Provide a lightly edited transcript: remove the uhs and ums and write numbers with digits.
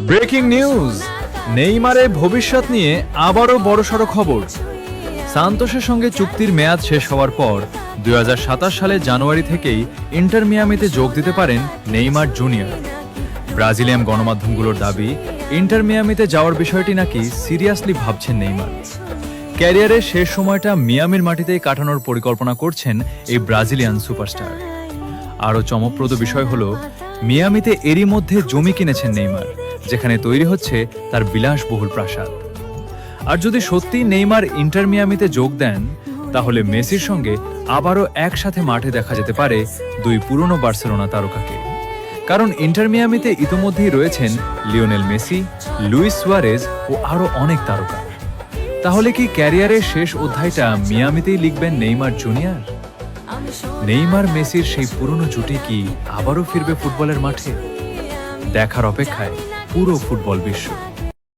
Breaking news, নেইমারের ভবিষ্যৎ নিয়ে আবারও বড়সড় খবর। সান্তোসের সঙ্গে চুক্তির মেয়াদ শেষ হওয়ার পর 2027 সালের জানুয়ারি থেকেই ইন্টার মিয়ামিতে যোগ দিতে পারেন নেইমার জুনিয়র। ব্রাজিলিয়ান গণমাধ্যমগুলোর দাবি, ইন্টার মিয়ামিতে যাওয়ার বিষয়টি নাকি সিরিয়াসলি ভাবছেন নেইমার। ক্যারিয়ারের শেষ সময়টা মিয়ামির মাটিতেই কাটানোর পরিকল্পনা করছেন এই ব্রাজিলিয়ান সুপারস্টার। আরও চমকপ্রদ বিষয় হলো, মিয়ামিতে এরই মধ্যে জমি কিনেছেন নেইমার, যেখানে তৈরি হচ্ছে তার বিলাসবহুল প্রাসাদ। আর যদি সত্যি নেইমার ইন্টার মিয়ামিতে যোগ দেন, তাহলে মেসির সঙ্গে আবারও একসাথে মাঠে দেখা যেতে পারে দুই পুরনো বার্সেলোনা তারকাকে। কারণ ইন্টার মিয়ামিতে ইতোমধ্যেই রয়েছেন লিওনেল মেসি, লুইস সুয়ারেজ ও আরও অনেক তারকা। তাহলে কি ক্যারিয়ারের শেষ অধ্যায়টা মিয়ামিতেই লিখবেন নেইমার জুনিয়র? নেইমার মেসির সেই পুরনো জুটি কি আবারও ফিরবে ফুটবলের মাঠে? দেখার অপেক্ষায় পুরো ফুটবল বিশ্ব।